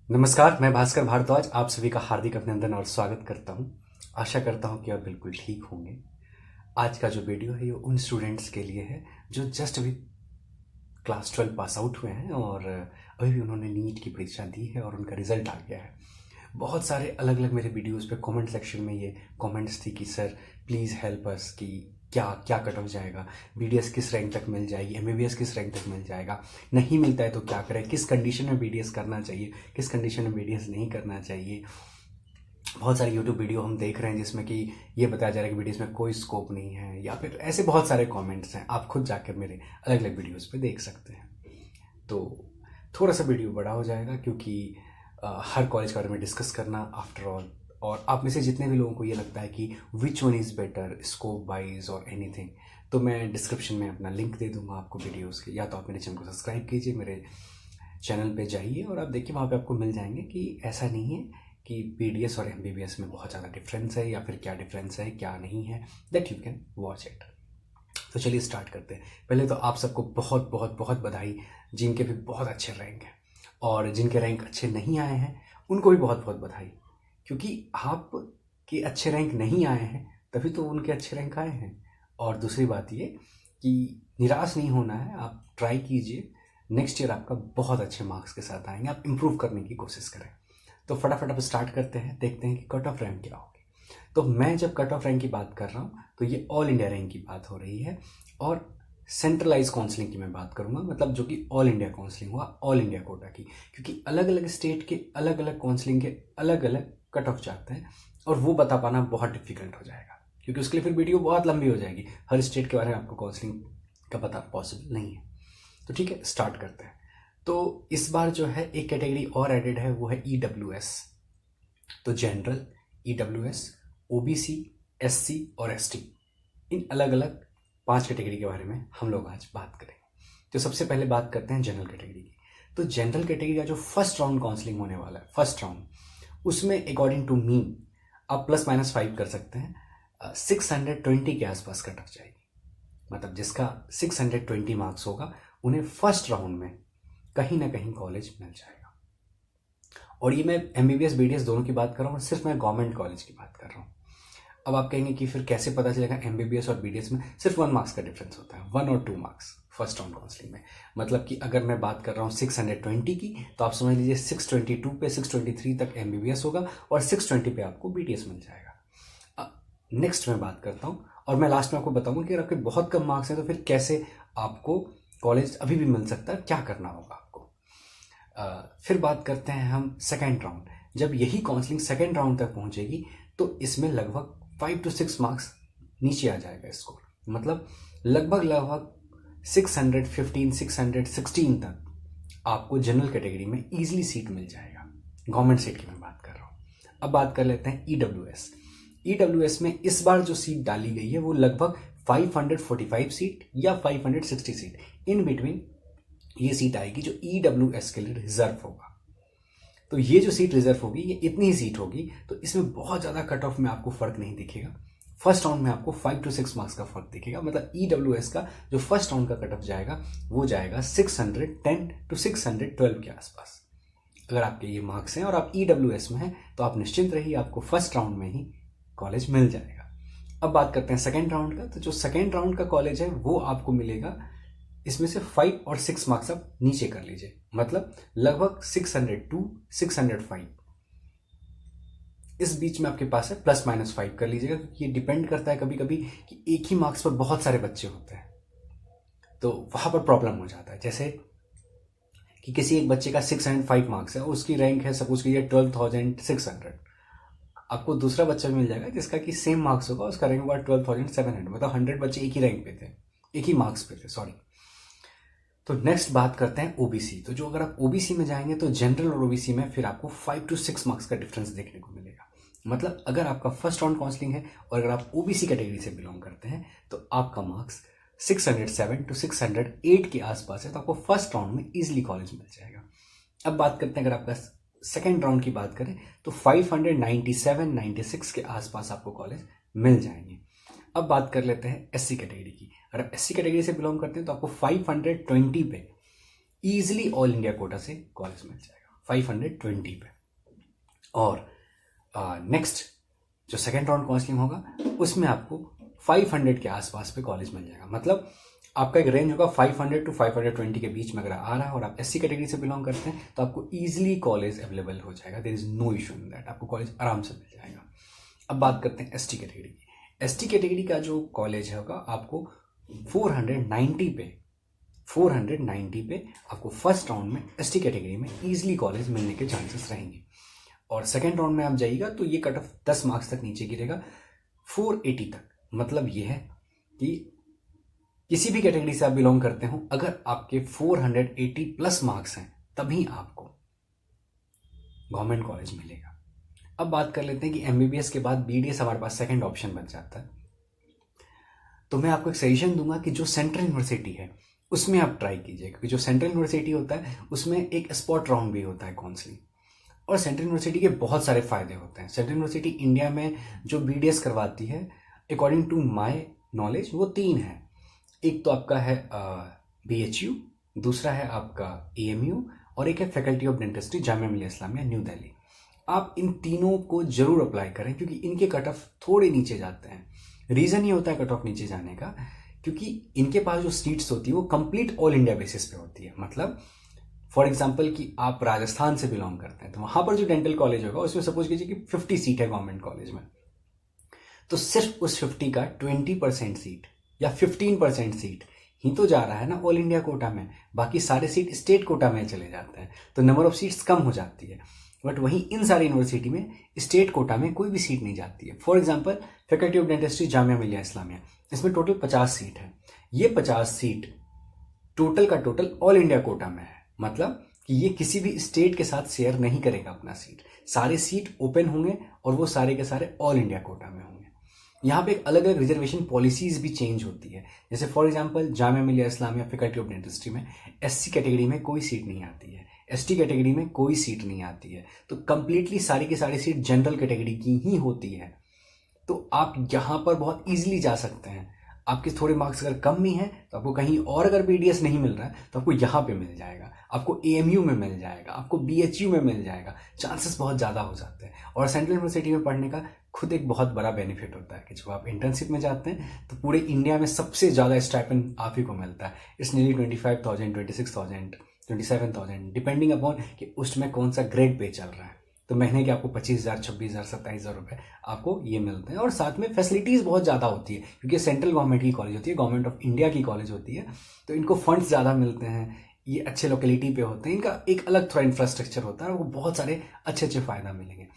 नमस्कार, मैं भास्कर भारद्वाज आप सभी का हार्दिक अभिनंदन और स्वागत करता हूं। आशा करता हूं कि आप बिल्कुल ठीक होंगे। आज का जो वीडियो है ये उन स्टूडेंट्स के लिए है जो जस्ट अभी क्लास 12 पास आउट हुए हैं और अभी भी उन्होंने नीट की परीक्षा दी है और उनका रिजल्ट आ गया है। बहुत सारे अलग अलग मेरे वीडियोस पे कमेंट सेक्शन में ये कमेंट्स थी कि सर प्लीज़ हेल्प अस कि क्या क्या कट ऑफ जाएगा, बीडीएस किस रैंक तक मिल जाएगी, एमबीबीएस किस रैंक तक मिल जाएगा, नहीं मिलता है तो क्या करें, किस कंडीशन में बीडीएस करना चाहिए, किस कंडीशन में बीडीएस नहीं करना चाहिए। बहुत सारे यूट्यूब वीडियो हम देख रहे हैं जिसमें कि ये बताया जा रहा है कि बीडीएस में कोई स्कोप नहीं है, या फिर ऐसे बहुत सारे कमेंट्स हैं। आप खुद जाकर मेरे अलग अलग वीडियोस पे देख सकते हैं। तो थोड़ा सा वीडियो बड़ा हो जाएगा क्योंकि हर कॉलेज के बारे में डिस्कस करना आफ्टर ऑल, और आप में से जितने भी लोगों को ये लगता है कि which one is better scope wise और एनीथिंग, तो मैं डिस्क्रिप्शन में अपना लिंक दे दूंगा आपको वीडियोस के, या तो आप मेरे चैनल को सब्सक्राइब कीजिए, मेरे चैनल पे जाइए और आप देखिए वहाँ पे आपको मिल जाएंगे कि ऐसा नहीं है कि बीडीएस और एमबीबीएस में बहुत ज़्यादा डिफरेंस है या फिर क्या डिफरेंस है क्या नहीं है, that you can watch it. तो चलिए स्टार्ट करते हैं। पहले तो आप सबको बहुत बहुत बहुत बधाई जिनके भी बहुत अच्छे रैंक हैं, और जिनके रैंक अच्छे नहीं आए हैं उनको भी बहुत बहुत बधाई, क्योंकि आप के अच्छे रैंक नहीं आए हैं तभी तो उनके अच्छे रैंक आए हैं। और दूसरी बात ये कि निराश नहीं होना है, आप ट्राई कीजिए, नेक्स्ट ईयर आपका बहुत अच्छे मार्क्स के साथ आएंगे, आप इम्प्रूव करने की कोशिश करें। तो फटाफट अब स्टार्ट करते हैं, देखते हैं कि कट ऑफ रैंक क्या होगी। तो मैं जब कट ऑफ रैंक की बात कर रहा हूँ तो ये ऑल इंडिया रैंक की बात हो रही है, और सेंट्रलाइज काउंसलिंग की मैं बात करूंगा, मतलब जो कि ऑल इंडिया काउंसलिंग हुआ, ऑल इंडिया कोटा की, क्योंकि अलग अलग स्टेट के अलग अलग काउंसलिंग के अलग अलग कट ऑफ जाते हैं और वो बता पाना बहुत डिफिकल्ट हो जाएगा, क्योंकि उसके लिए फिर वीडियो बहुत लंबी हो जाएगी। हर स्टेट के बारे में आपको काउंसलिंग का पता पॉसिबल नहीं है। तो ठीक है, स्टार्ट करते हैं। तो इस बार जो है एक कैटेगरी और एडेड है, वो है ईडब्ल्यूएस। तो जनरल, ईडब्ल्यूएस, ओबीसी, एससी और एसटी, इन अलग अलग 5 कैटेगरी के बारे में हम लोग आज बात करेंगे। तो सबसे पहले बात करते हैं जनरल कैटेगरी की। तो जनरल कैटेगरी का जो फर्स्ट राउंड काउंसलिंग होने वाला है, फर्स्ट राउंड, उसमें अकॉर्डिंग टू मी आप +-5 कर सकते हैं, 620 के आसपास कट ऑफ जाएगी। मतलब जिसका 620 मार्क्स होगा उन्हें फर्स्ट राउंड में कहीं ना कहीं कॉलेज मिल जाएगा। और ये मैं एमबीबीएस बीडीएस दोनों की बात कर रहा हूँ, सिर्फ मैं गवर्नमेंट कॉलेज की बात कर रहा हूँ। अब आप कहेंगे कि फिर कैसे पता चलेगा, एमबीबीएस और बीडीएस में सिर्फ 1 मार्क्स का डिफरेंस होता है, 1 और 2 मार्क्स फर्स्ट राउंड काउंसलिंग में। मतलब कि अगर मैं बात कर रहा हूँ 620 की, तो आप समझ लीजिए 622 पे 623 तक एमबीबीएस होगा और 620 पे आपको बीडीएस मिल जाएगा। नेक्स्ट मैं बात करता हूँ, और मैं लास्ट में आपको बताऊंगा कि अगर आपके बहुत कम मार्क्स हैं तो फिर कैसे आपको कॉलेज अभी भी मिल सकता है, क्या करना होगा आपको। फिर बात करते हैं हम सेकेंड राउंड। जब यही काउंसलिंग सेकेंड राउंड तक पहुंचेगी तो इसमें लगभग 5 to 6 मार्क्स नीचे आ जाएगा स्कोर, मतलब लगभग 615 616 तक आपको जनरल कैटेगरी में इजीली सीट मिल जाएगा। गवर्नमेंट सीट की मैं बात कर रहा हूँ। अब बात कर लेते हैं ईडब्ल्यूएस। ईडब्ल्यूएस में इस बार जो सीट डाली गई है वो लगभग 545 सीट या 560 सीट, इन बिटवीन ये सीट आएगी जो ईडब्ल्यूएस के लिए रिजर्व होगा। तो ये जो सीट रिजर्व होगी ये इतनी ही सीट होगी, तो इसमें बहुत ज़्यादा कट ऑफ में आपको फर्क नहीं दिखेगा। फर्स्ट राउंड में आपको 5 to 6 मार्क्स का फर्क दिखेगा। मतलब ईडब्ल्यूएस का जो फर्स्ट राउंड का कट ऑफ जाएगा वो जाएगा 610 to 612 के आसपास। अगर आपके ये मार्क्स हैं और आप ईडब्ल्यूएस में हैं तो आप निश्चिंत रहिए, आपको फर्स्ट राउंड में ही कॉलेज मिल जाएगा। अब बात करते हैं सेकेंड राउंड का। तो जो सेकेंड राउंड का कॉलेज है वो आपको मिलेगा, इसमें से 5 और 6 मार्क्स आप नीचे कर लीजिए, मतलब लगभग 602 605 इस बीच में आपके पास है, +-5 कर लीजिएगा, क्योंकि ये डिपेंड करता है कभी कभी कि एक ही मार्क्स पर बहुत सारे बच्चे होते हैं तो वहां पर प्रॉब्लम हो जाता है। जैसे कि किसी एक बच्चे का 605 मार्क्स है, उसकी रैंक है सपोज कीजिए 12,600, आपको दूसरा बच्चा भी मिल जाएगा जिसका कि सेम मार्क्स होगा, उसका रैंक होगा 12,700, मतलब 100 बच्चे एक ही रैंक पे थे, एक ही मार्क्स पे थे, सॉरी। तो नेक्स्ट बात करते हैं ओबीसी। तो जो अगर आप ओबीसी में जाएंगे तो जनरल और ओबीसी में फिर आपको 5 to 6 मार्क्स का डिफरेंस देखने को मिलेगा। मतलब अगर आपका फर्स्ट राउंड काउंसलिंग है और अगर आप ओबीसी कैटेगरी से बिलोंग करते हैं तो आपका मार्क्स 607 to 608 के आसपास है, तो आपको फर्स्ट राउंड में इजीली कॉलेज मिल जाएगा। अब बात करते हैं, अगर आपका सेकेंड राउंड की बात करें तो 597-96 के आसपास आपको कॉलेज मिल जाएंगे। अब बात कर लेते हैं एससी कैटेगरी की। अगर आप एससी कैटेगरी से बिलोंग करते हैं तो आपको 520 पे इजीली ऑल इंडिया कोटा से कॉलेज मिल जाएगा। 520 पे। और नेक्स्ट जो सेकेंड राउंड काउंसलिंग होगा उसमें आपको 500 के आसपास पे कॉलेज मिल जाएगा। मतलब आपका एक रेंज होगा 500 to 520 के बीच में अगर आ रहा है और आप एससी कैटेगरी से बिलोंग करते हैं तो आपको ईजिली कॉलेज अवेलेबल हो जाएगा। There is no issue in that, आपको कॉलेज आराम से मिल जाएगा। अब बात करते हैं एसटी कैटेगरी की। एसटी कैटेगरी का जो कॉलेज होगा आपको 490 पे आपको फर्स्ट राउंड में एसटी कैटेगरी में ईजिली कॉलेज मिलने के चांसेस रहेंगे। और सेकेंड राउंड में आप जाइएगा तो ये कट ऑफ 10 मार्क्स तक नीचे गिरेगा 480 तक। मतलब ये है कि किसी भी कैटेगरी से आप बिलोंग करते हो, अगर आपके 480 प्लस मार्क्स हैं तभी आपको गवर्नमेंट कॉलेज मिलेगा। अब बात कर लेते हैं कि एमबीबीएस के बाद बीडीएस हमारे पास सेकंड ऑप्शन बन जाता है। तो मैं आपको एक सजेशन दूंगा कि जो सेंट्रल यूनिवर्सिटी है उसमें आप ट्राई कीजिए, क्योंकि जो सेंट्रल यूनिवर्सिटी होता है उसमें एक स्पॉट राउंड भी होता है काउंसलिंग। और सेंट्रल यूनिवर्सिटी के बहुत सारे फायदे होते हैं। सेंट्रल यूनिवर्सिटी इंडिया में जो बीडीएस करवाती है अकॉर्डिंग टू माय नॉलेज वो 3 है। एक तो आपका है BHU, दूसरा है आपका AMU और एक है faculty of dentistry Jamia Millia Islamia new Delhi. आप इन तीनों को जरूर अप्लाई करें क्योंकि इनके कट ऑफ थोड़े नीचे जाते हैं। रीज़न ये होता है कट ऑफ नीचे जाने का क्योंकि इनके पास जो सीट्स होती है वो कंप्लीट ऑल इंडिया बेसिस पे होती है। मतलब फॉर एग्जाम्पल कि आप राजस्थान से बिलोंग करते हैं तो वहां पर जो डेंटल कॉलेज होगा उसमें सपोज कीजिए कि 50 सीट है गवर्नमेंट कॉलेज में, तो सिर्फ उस 50 का 20% सीट या 15% सीट ही तो जा रहा है ना ऑल इंडिया कोटा में, बाकी सारे सीट स्टेट कोटा में चले जाते हैं तो नंबर ऑफ सीट्स कम हो जाती है। बट वहीं इन सारी यूनिवर्सिटी में स्टेट कोटा में कोई भी सीट नहीं जाती है। For example faculty of dentistry Jamia Millia Islamia, इसमें टोटल 50 सीट है। ये 50 सीट टोटल का टोटल ऑल इंडिया कोटा में है। मतलब कि ये किसी भी स्टेट के साथ शेयर नहीं करेगा अपना सीट, सारे सीट ओपन होंगे और वो सारे के सारे ऑल इंडिया कोटा में होंगे। यहाँ पे एक अलग अलग रिजर्वेशन पॉलिसीज भी चेंज होती है। जैसे for example Jamia Millia Islamia faculty of dentistry में एससी कैटेगरी में कोई सीट नहीं आती है, एसटी कैटेगरी में कोई सीट नहीं आती है, तो कंप्लीटली सारी की सारी सीट जनरल कैटेगरी की ही होती है। तो आप यहाँ पर बहुत ईजिली जा सकते हैं। आपके थोड़े मार्क्स अगर कम भी हैं तो आपको कहीं और अगर बीडीएस नहीं मिल रहा है तो आपको यहाँ पे मिल जाएगा, आपको एएमयू में मिल जाएगा, आपको बीएचयू में मिल जाएगा। चांसेस बहुत ज़्यादा हो जाते हैं। और सेंट्रल यूनिवर्सिटी में पढ़ने का खुद एक बहुत बड़ा बेनिफिट होता है कि जब आप इंटर्नशिप में जाते हैं तो पूरे इंडिया में सबसे ज़्यादा स्टाइपेंड आप ही को मिलता है। इट्स नियरली 25,000, 26,000, 27,000 डिपेंडिंग अपॉन कि उसमें कौन सा ग्रेड पे चल रहा है। तो महीने के आपको 25,000, 26,000, 27,000 रुपये आपको ये मिलते हैं। और साथ में फैसिलिटीज़ बहुत ज़्यादा होती है क्योंकि सेंट्रल गवर्नमेंट की कॉलेज होती है, गवर्नमेंट ऑफ इंडिया की कॉलेज होती है, तो इनको फंड्स ज़्यादा मिलते हैं, ये अच्छे लोकेलिटी पे होते हैं, इनका एक अलग थोड़ा इंफ्रास्ट्रक्चर होता है और वो बहुत सारे अच्छे अच्छे फ़ायदा मिलेंगे।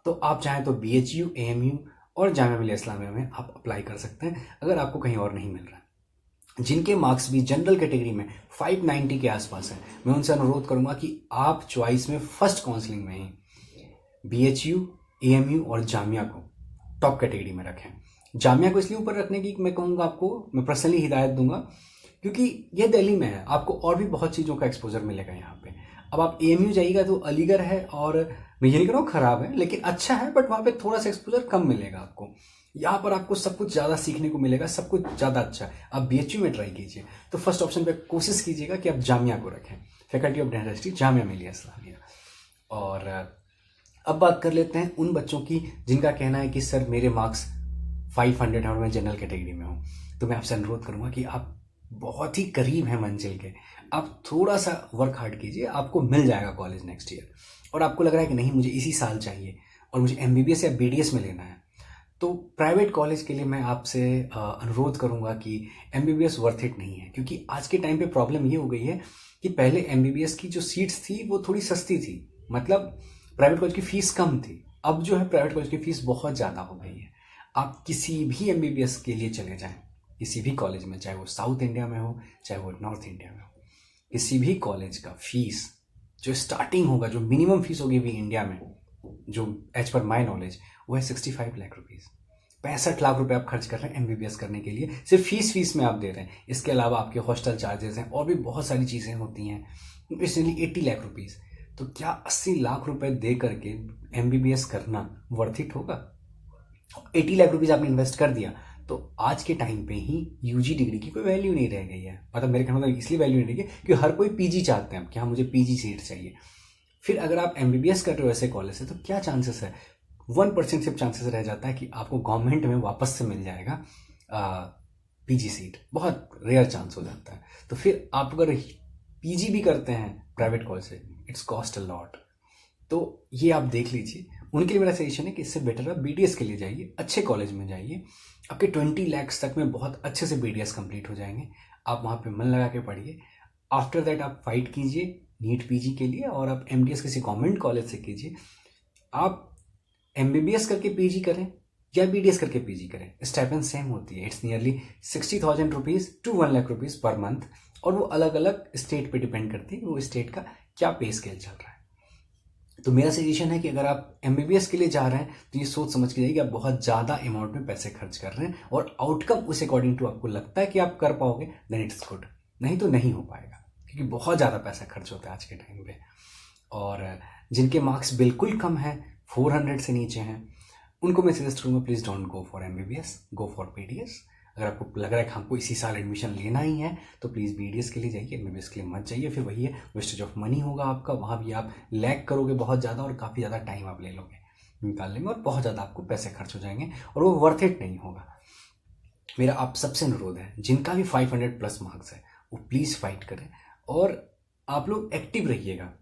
तो आप चाहें तो BHU, AMU और जामिया मिलिया इस्लामिया में आप अप्लाई कर सकते हैं अगर आपको कहीं और नहीं मिल रहा है। जिनके मार्क्स भी जनरल कैटेगरी में 590 के आसपास है, मैं उनसे अनुरोध करूंगा कि आप चॉइस में फर्स्ट काउंसलिंग में ही BHU, AMU और जामिया को टॉप कैटेगरी में रखें। जामिया को इसलिए ऊपर रखने की मैं कहूँगा, आपको मैं पर्सनली हिदायत दूंगा क्योंकि ये दिल्ली में है, आपको और भी बहुत चीज़ों का एक्सपोजर मिलेगा यहाँ पे। अब आप AMU जाइएगा तो अलीगढ़ है और मैं ये नहीं कह रहा हूँ खराब है, लेकिन अच्छा है, बट वहाँ पे थोड़ा सा एक्सपोजर कम मिलेगा आपको। यहाँ पर आपको सब कुछ ज़्यादा सीखने को मिलेगा, सब कुछ ज़्यादा अच्छा है। आप BHU में ट्राई कीजिए तो फर्स्ट ऑप्शन पे कोशिश कीजिएगा कि आप जामिया को रखें, faculty of dentistry Jamia Millia Islamia. और अब बात कर लेते हैं उन बच्चों की जिनका कहना है कि सर मेरे मार्क्स 500 है और मैं जनरल कैटेगरी में हूँ। तो मैं आपसे अनुरोध करूँगा कि आप बहुत ही करीब हैं मंजिल के, आप थोड़ा सा वर्क हार्ड कीजिए, आपको मिल जाएगा कॉलेज नेक्स्ट ईयर। और आपको लग रहा है कि नहीं मुझे इसी साल चाहिए और मुझे MBBS या BDS में लेना है, तो प्राइवेट कॉलेज के लिए मैं आपसे अनुरोध करूँगा कि MBBS वर्थ इट नहीं है। क्योंकि आज के टाइम पे प्रॉब्लम ये हो गई है कि पहले MBBS की जो सीट्स थी वो थोड़ी सस्ती थी, मतलब प्राइवेट कॉलेज की फीस कम थी। अब जो है प्राइवेट कॉलेज की फीस बहुत ज़्यादा हो गई है। आप किसी भी MBBS के लिए चले जाएं, किसी भी कॉलेज में, चाहे वो साउथ इंडिया में हो चाहे वो नॉर्थ इंडिया में हो, किसी भी कॉलेज का फीस जो स्टार्टिंग होगा, जो मिनिमम फीस होगी भी इंडिया में, जो एज पर माई नॉलेज वो है 65 लाख रुपीज़। 65 लाख रुपए आप खर्च कर रहे हैं MBBS करने के लिए, सिर्फ फीस में आप दे रहे हैं। इसके अलावा आपके हॉस्टल चार्जेस हैं और भी बहुत सारी चीज़ें होती हैं। It's 80 lakh rupees. तो क्या 80 लाख रुपए दे करके MBBS करना वर्थ इट होगा? 80 लाख रुपीज़ आपने इन्वेस्ट कर दिया तो आज के टाइम पे ही UG डिग्री की कोई वैल्यू नहीं रह गई है। मतलब मेरे कहने का इसलिए वैल्यू नहीं रह गई कि हर कोई PG चाहते हैं कि हाँ मुझे PG सीट चाहिए। फिर अगर आप MBBS कर रहे हो ऐसे कॉलेज से, तो क्या चांसेस है, 1% सिर्फ चांसेस रह जाता है कि आपको गवर्नमेंट में वापस से मिल जाएगा PG सीट। बहुत रेयर चांस हो जाता है। तो फिर आप अगर PG भी करते हैं प्राइवेट कॉलेज से, इट्स कॉस्ट अ लॉट। तो ये आप देख लीजिए। उनके लिए मेरा सजेशन है कि इससे बेटर आप BDS के लिए जाइए, अच्छे कॉलेज में जाइए। आपके 20 लाख तक में बहुत अच्छे से BDS कंप्लीट हो जाएंगे। आप वहाँ पे मन लगा के पढ़िए। आफ्टर दैट आप फाइट कीजिए नीट PG के लिए, और आप MDS किसी गवर्नमेंट कॉलेज से कीजिए। आप MBBS करके PG करें या BDS करके PG करें, स्टाइपेंड सेम होती है। It's nearly 60,000 rupees to 1 lakh rupees per month, और वो अलग अलग स्टेट पे डिपेंड करती है, वो स्टेट का क्या पे स्केल चल रहा है। तो मेरा सजेशन है कि अगर आप MBBS के लिए जा रहे हैं तो ये सोच समझ के जाइए कि आप बहुत ज़्यादा अमाउंट में पैसे खर्च कर रहे हैं, और आउटकम उस अकॉर्डिंग टू आपको लगता है कि आप कर पाओगे, देन इट्स गुड। नहीं तो नहीं हो पाएगा, क्योंकि बहुत ज़्यादा पैसा खर्च होता है आज के टाइम पे। और जिनके मार्क्स बिल्कुल कम हैं, 400 से नीचे हैं, उनको मैं सजेस्ट करूँगा please don't go for MBBS, go for BDS। अगर आपको लग रहा है कि हमको इसी साल एडमिशन लेना ही है तो प्लीज़ BDS के लिए जाइए, MBBS के लिए मत जाइए। फिर वही है, वेस्टेज ऑफ मनी होगा आपका, वहाँ भी आप लैग करोगे बहुत ज़्यादा, और काफ़ी ज़्यादा टाइम आप ले लोगे निकालने में, और बहुत ज़्यादा आपको पैसे खर्च हो जाएंगे, और वो वर्थ इट नहीं होगा। मेरा आप सबसे अनुरोध है, जिनका भी 500 प्लस मार्क्स है वो प्लीज़ फाइट करें, और आप लोग एक्टिव रहिएगा।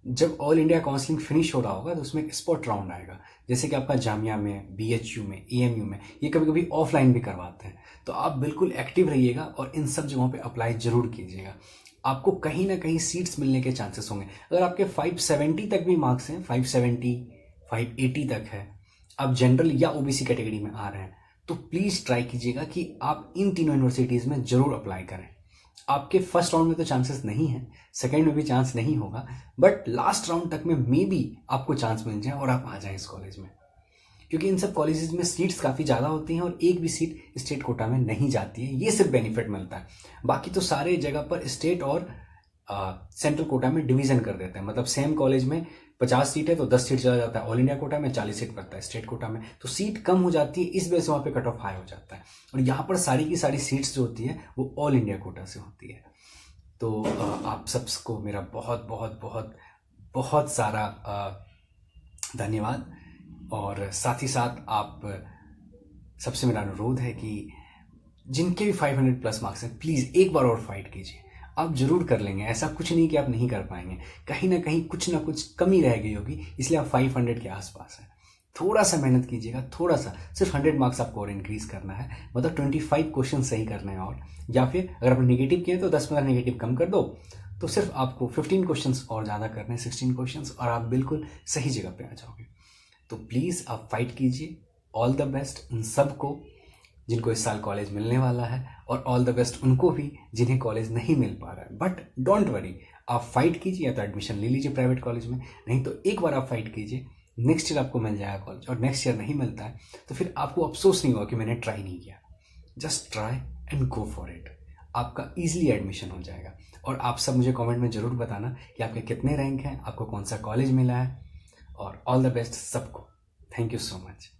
जब ऑल इंडिया काउंसलिंग फिनिश हो रहा होगा तो उसमें एक स्पॉट राउंड आएगा, जैसे कि आपका जामिया में, BHU में, AMU में, ये कभी कभी ऑफलाइन भी करवाते हैं। तो आप बिल्कुल एक्टिव रहिएगा और इन सब जगहों पे अप्लाई जरूर कीजिएगा। आपको कहीं ना कहीं सीट्स मिलने के चांसेस होंगे। अगर आपके 570 तक भी मार्क्स हैं, 570, 580 तक है, आप जनरल या OBC कैटेगरी में आ रहे हैं, तो प्लीज़ ट्राई कीजिएगा कि आप इन तीनों यूनिवर्सिटीज़ में ज़रूर अप्लाई करें। आपके फर्स्ट राउंड में तो चांसेस नहीं है, सेकंड में भी चांस नहीं होगा, बट लास्ट राउंड तक में मे बी आपको चांस मिल जाए और आप आ जाएं इस कॉलेज में, क्योंकि इन सब कॉलेजेस में सीट्स काफ़ी ज़्यादा होती हैं और एक भी सीट स्टेट कोटा में नहीं जाती है। ये सिर्फ बेनिफिट मिलता है, बाकी तो सारे जगह पर स्टेट और सेंट्रल कोटा में डिवीजन कर देते हैं। मतलब सेम कॉलेज में 50 सीट है तो 10 सीट चला जाता है ऑल इंडिया कोटा में, 40 सीट पड़ता है स्टेट कोटा में, तो सीट कम हो जाती है, इस वजह से वहाँ पे कट ऑफ हाई हो जाता है। और यहाँ पर सारी की सारी सीट्स जो होती है वो ऑल इंडिया कोटा से होती है। तो आप सबको मेरा बहुत बहुत बहुत बहुत सारा धन्यवाद, और साथ ही साथ आप सबसे मेरा अनुरोध है कि जिनके भी 500 प्लस मार्क्स हैं, प्लीज़ एक बार और फाइट कीजिए। आप जरूर कर लेंगे, ऐसा कुछ नहीं कि आप नहीं कर पाएंगे, कहीं ना कहीं कुछ ना कुछ कमी रह गई होगी, इसलिए आप 500 के आसपास है। थोड़ा सा मेहनत कीजिएगा, थोड़ा सा, सिर्फ 100 मार्क्स आपको और इंक्रीज करना है, मतलब 25 क्वेश्चन सही करने हैं, और या फिर अगर आपने नेगेटिव किए तो 10-15 नेगेटिव कम कर दो, तो सिर्फ आपको 15 क्वेश्चन और ज़्यादा करने हैं, 16 क्वेश्चन, और आप बिल्कुल सही जगह पे आ जाओगे। तो प्लीज़ आप फाइट कीजिए। ऑल द बेस्ट उन सबको जिनको इस साल कॉलेज मिलने वाला है, और ऑल द बेस्ट उनको भी जिन्हें कॉलेज नहीं मिल पा रहा है। बट डोंट वरी, आप फाइट कीजिए, या तो एडमिशन ले लीजिए प्राइवेट कॉलेज में, नहीं तो एक बार आप फाइट कीजिए, नेक्स्ट ईयर आपको मिल जाएगा कॉलेज, और नेक्स्ट ईयर नहीं मिलता है तो फिर आपको अफसोस नहीं होगा कि मैंने ट्राई नहीं किया। Just try and go for it, आपका ईजिली एडमिशन हो जाएगा। और आप सब मुझे कमेंट में ज़रूर बताना कि आपके कितने रैंक हैं, आपको कौन सा कॉलेज मिला है, और ऑल द बेस्ट सबको। Thank you so much.